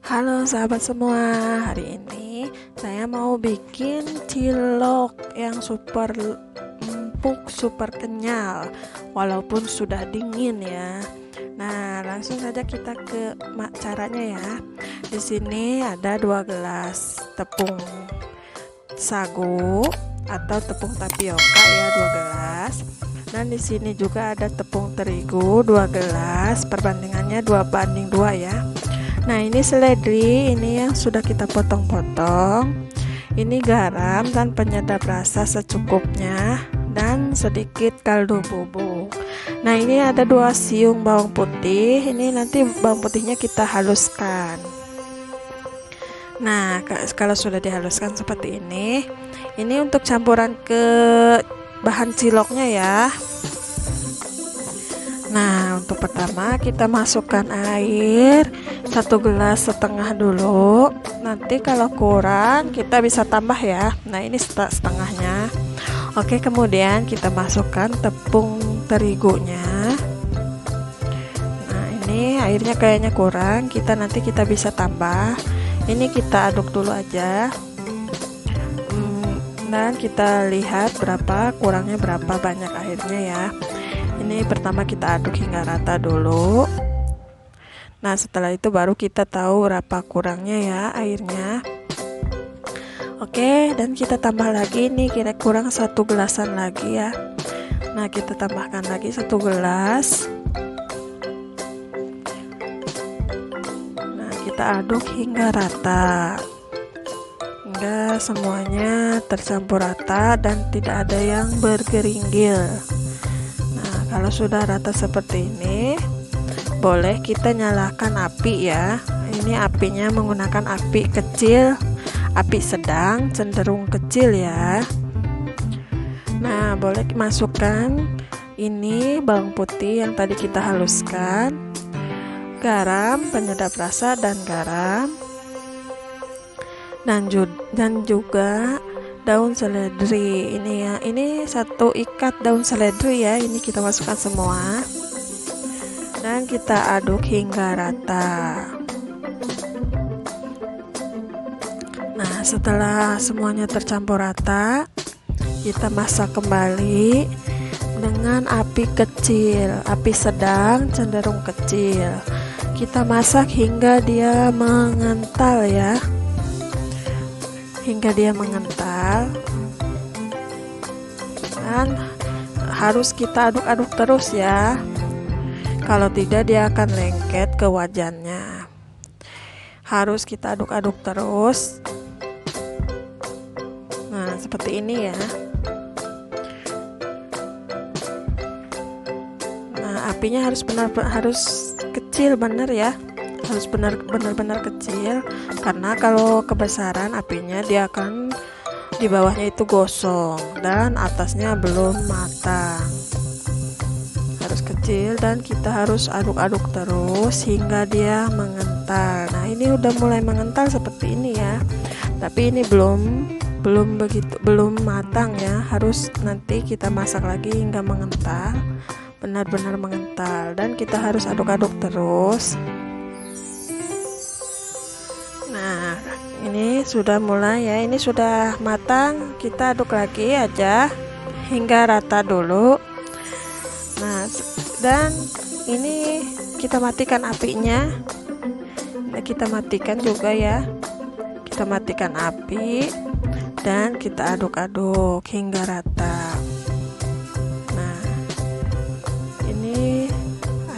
Halo sahabat semua, hari ini saya mau bikin cilok yang super empuk, super kenyal, walaupun sudah dingin ya. Nah, langsung saja kita ke caranya ya. Di sini ada 2 gelas tepung sagu atau tepung tapioka ya, 2 gelas. Dan di sini juga ada tepung terigu 2 gelas, perbandingannya 2:2 ya. Nah, ini seledri, ini yang sudah kita potong-potong. Ini garam dan penyedap rasa secukupnya dan sedikit kaldu bubuk. Nah, ini ada 2 siung bawang putih. Ini nanti bawang putihnya kita haluskan. Nah, kalau sudah dihaluskan seperti ini untuk campuran ke bahan ciloknya ya. Nah, untuk pertama kita masukkan air 1,5 gelas dulu. Nanti kalau kurang kita bisa tambah ya. Nah, ini setengahnya. Oke, kemudian kita masukkan tepung terigunya. Nah, ini airnya kayaknya kurang. Nanti kita bisa tambah. Ini kita aduk dulu aja. Dan kita lihat kurangnya berapa banyak airnya ya. Ini pertama kita aduk hingga rata dulu. Nah, setelah itu baru kita tahu berapa kurangnya ya airnya. Oke, dan kita tambah lagi nih, kira kurang 1 gelasan lagi ya. Nah, kita tambahkan lagi 1 gelas. Nah, kita aduk hingga rata, hingga semuanya tercampur rata dan tidak ada yang bergeringgil. Kalau sudah rata seperti ini, boleh kita nyalakan api ya. Ini apinya menggunakan api kecil, api sedang, cenderung kecil ya. Nah, boleh masukkan ini bawang putih yang tadi kita haluskan, garam, penyedap rasa dan garam, dan juga daun seledri. Ini ya, ini 1 ikat daun seledri ya. Ini kita masukkan semua dan kita aduk hingga rata. Nah, setelah semuanya tercampur rata, kita masak kembali dengan api kecil, api sedang cenderung kecil. Kita masak hingga dia mengental ya, hingga dia mengental, dan harus kita aduk-aduk terus ya. Kalau tidak dia akan lengket ke wajannya. Harus kita aduk-aduk terus. Nah, seperti ini ya. Nah, apinya harus kecil bener ya. Harus benar-benar kecil, karena kalau kebesaran apinya dia akan di bawahnya itu gosong dan atasnya belum matang. Harus kecil dan kita harus aduk-aduk terus hingga dia mengental. Nah, ini udah mulai mengental seperti ini ya, tapi ini belum matang ya. Harus nanti kita masak lagi hingga mengental, benar-benar mengental, dan kita harus aduk-aduk terus. Nah, ini sudah mulai ya, ini sudah matang. Kita aduk lagi aja hingga rata dulu. Nah, dan ini kita matikan apinya. Nah, kita matikan juga ya. Kita matikan api dan kita aduk-aduk hingga rata. Nah, ini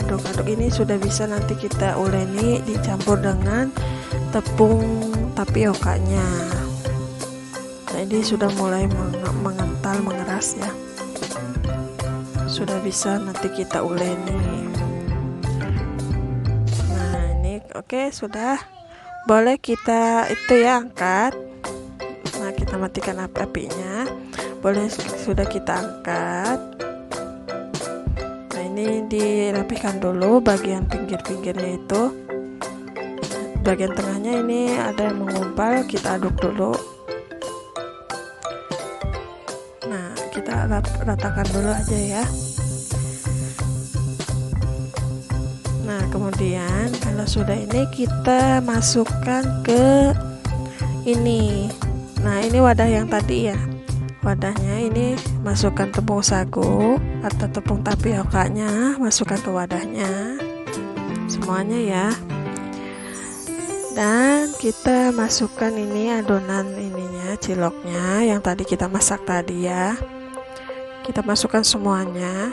aduk-aduk ini sudah bisa nanti kita uleni dicampur dengan tepung tapiokanya. Nah, ini sudah mulai mengental, mengeras ya. Sudah bisa nanti kita uleni. Nah, ini oke, sudah. Boleh kita itu ya angkat. Nah, kita matikan apinya. Boleh sudah kita angkat. Nah, ini dirapikan dulu bagian pinggir-pinggirnya itu. Bagian tengahnya ini ada yang mengumpal, kita aduk dulu. Nah, kita ratakan dulu aja ya. Nah, kemudian kalau sudah ini kita masukkan ke ini. Nah, ini wadah yang tadi ya. Wadahnya ini masukkan tepung sagu atau tepung tapiokanya, masukkan ke wadahnya. Semuanya ya. Dan kita masukkan ini adonan ininya, ciloknya yang tadi kita masak tadi ya. Kita masukkan semuanya.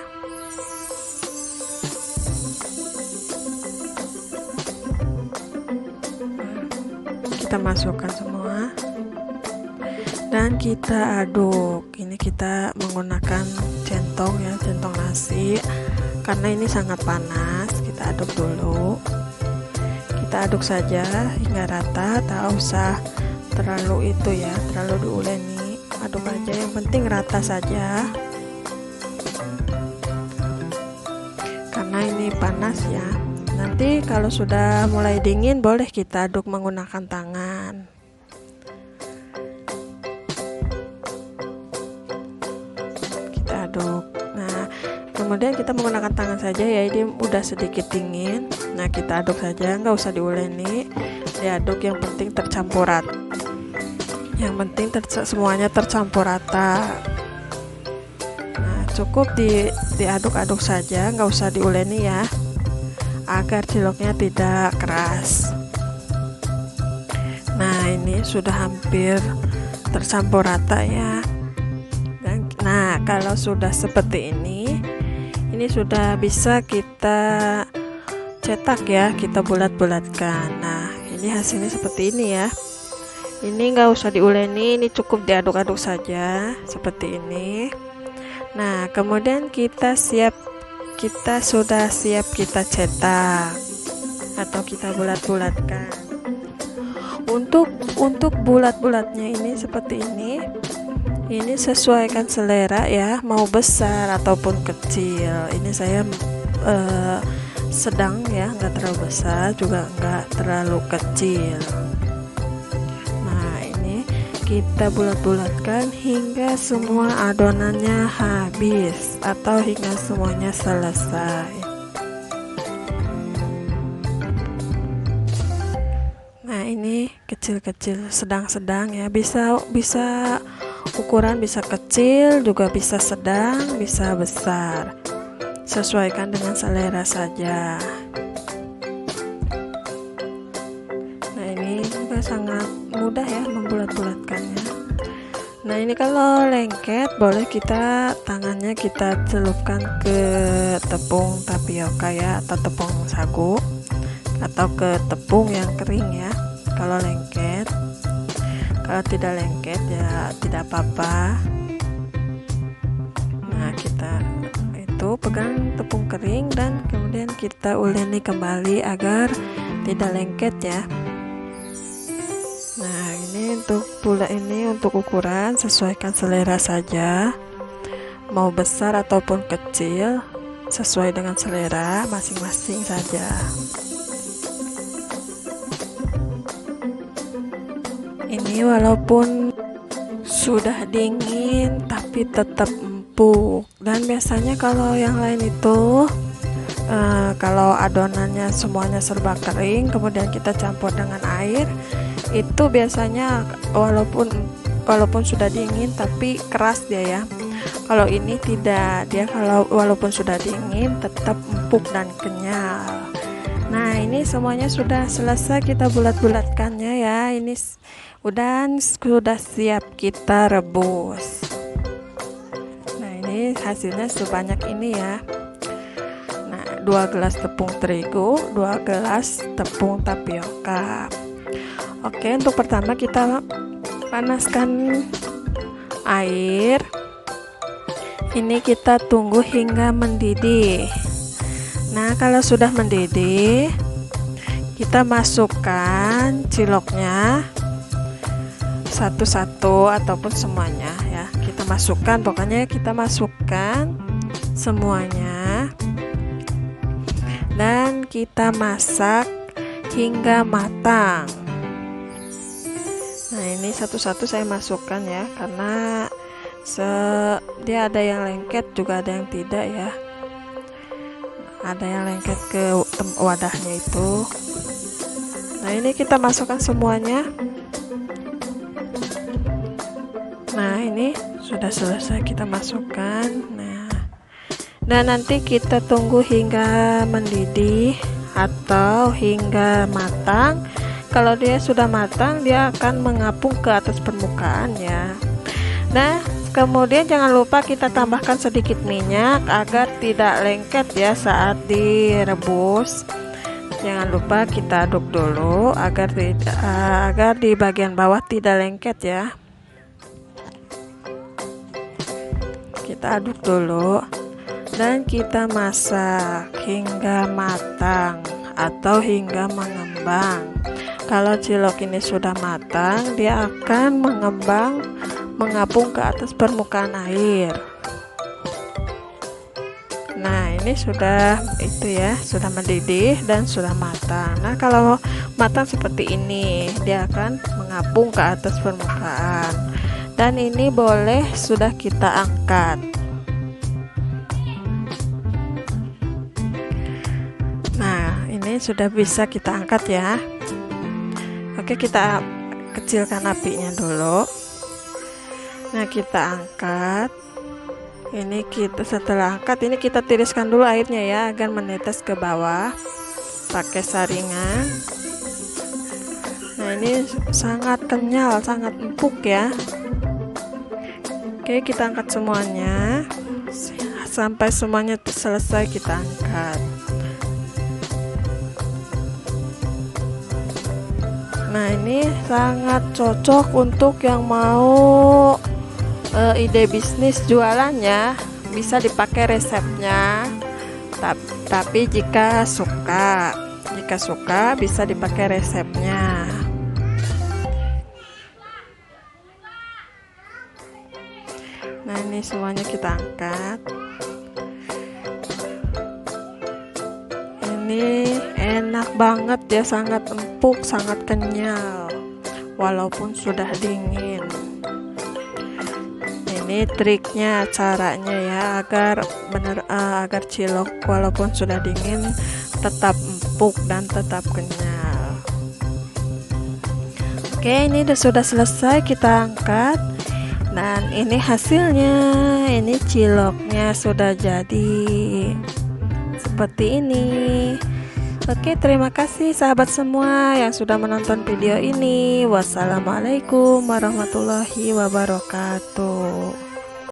Kita masukkan semua dan kita aduk. Ini kita menggunakan centong ya, centong nasi, karena ini sangat panas. Kita aduk dulu, kita aduk saja hingga rata, tak usah terlalu itu ya, terlalu diuleni. Aduk aja, yang penting rata saja, karena ini panas ya. Nanti kalau sudah mulai dingin boleh kita aduk menggunakan tangan. Kita aduk. Nah, kemudian kita menggunakan tangan saja ya, ini udah sedikit dingin. Nah, kita aduk saja, nggak usah diuleni, diaduk, yang penting tercampur rata. Yang penting semuanya tercampur rata. Nah, cukup diaduk-aduk saja, nggak usah diuleni ya, agar ciloknya tidak keras. Nah, ini sudah hampir tercampur rata ya. Nah, kalau sudah seperti ini sudah bisa kita cetak ya, kita bulat-bulatkan. Nah, ini hasilnya seperti ini ya. Ini nggak usah diuleni, ini cukup diaduk-aduk saja seperti ini. Nah, kemudian kita sudah siap kita cetak atau kita bulat-bulatkan. Untuk bulat-bulatnya ini seperti ini sesuaikan selera ya, mau besar ataupun kecil. Ini saya sedang ya, nggak terlalu besar juga nggak terlalu kecil. Nah, ini kita bulat-bulatkan hingga semua adonannya habis atau hingga semuanya selesai. Nah, ini kecil-kecil, sedang-sedang ya, bisa ukuran bisa kecil juga bisa sedang, bisa besar, sesuaikan dengan selera saja. Nah, ini juga sangat mudah ya membulat-bulatkannya. Nah, ini kalau lengket boleh kita tangannya kita celupkan ke tepung tapioka ya, atau tepung sagu, atau ke tepung yang kering ya kalau lengket. Kalau tidak lengket ya tidak apa-apa. Nah, kita itu pegang tepung kering dan kemudian kita uleni kembali agar tidak lengket ya. Nah, ini untuk ukuran sesuaikan selera saja, mau besar ataupun kecil sesuai dengan selera masing-masing saja. Ini walaupun sudah dingin tapi tetap empuk. Dan biasanya kalau yang lain itu kalau adonannya semuanya serba kering kemudian kita campur dengan air, itu biasanya walaupun sudah dingin tapi keras dia ya. Kalau ini tidak, dia kalau walaupun sudah dingin tetap empuk dan kenyal. Nah, ini semuanya sudah selesai kita bulat-bulatkannya ya. Ini sudah siap kita rebus. Nah, ini hasilnya sebanyak ini ya. Nah, 2 gelas tepung terigu, 2 gelas tepung tapioka. Oke, untuk pertama kita panaskan air. Ini kita tunggu hingga mendidih. Nah, kalau sudah mendidih, kita masukkan ciloknya satu-satu ataupun semuanya ya. Kita masukkan, pokoknya kita masukkan semuanya dan kita masak hingga matang. Nah, ini satu-satu saya masukkan ya, karena dia ada yang lengket juga ada yang tidak ya. Ada yang lengket ke wadahnya itu. Nah, ini kita masukkan semuanya. Nah, ini sudah selesai kita masukkan. Nah, dan nanti kita tunggu hingga mendidih atau hingga matang. Kalau dia sudah matang, dia akan mengapung ke atas permukaan ya. Nah, kemudian jangan lupa kita tambahkan sedikit minyak agar tidak lengket ya saat direbus. Jangan lupa kita aduk dulu agar di bagian bawah tidak lengket ya. Kita aduk dulu dan kita masak hingga matang atau hingga mengembang. Kalau cilok ini sudah matang, dia akan mengembang, mengapung ke atas permukaan air. Nah, ini sudah itu ya, sudah mendidih dan sudah matang. Nah, kalau matang seperti ini, dia akan mengapung ke atas permukaan. Dan ini boleh sudah kita angkat. Nah, ini sudah bisa kita angkat ya. Oke, kita kecilkan apinya dulu. Nah, kita angkat. Ini kita setelah angkat, ini kita tiriskan dulu airnya ya agar menetes ke bawah pakai saringan. Nah, ini sangat kenyal, sangat empuk ya. Oke, kita angkat semuanya sampai semuanya selesai, kita angkat. Nah, ini sangat cocok untuk yang mau ide bisnis jualannya, bisa dipakai resepnya. Tapi jika suka bisa dipakai resepnya. Nah, ini semuanya kita angkat. Ini enak banget ya, sangat empuk, sangat kenyal walaupun sudah dingin. Ini triknya, caranya ya, agar cilok walaupun sudah dingin tetap empuk dan tetap kenyal. Oke, ini sudah selesai, kita angkat. Dan ini hasilnya, ini ciloknya sudah jadi seperti ini. Oke, terima kasih sahabat semua yang sudah menonton video ini. Wassalamualaikum warahmatullahi wabarakatuh.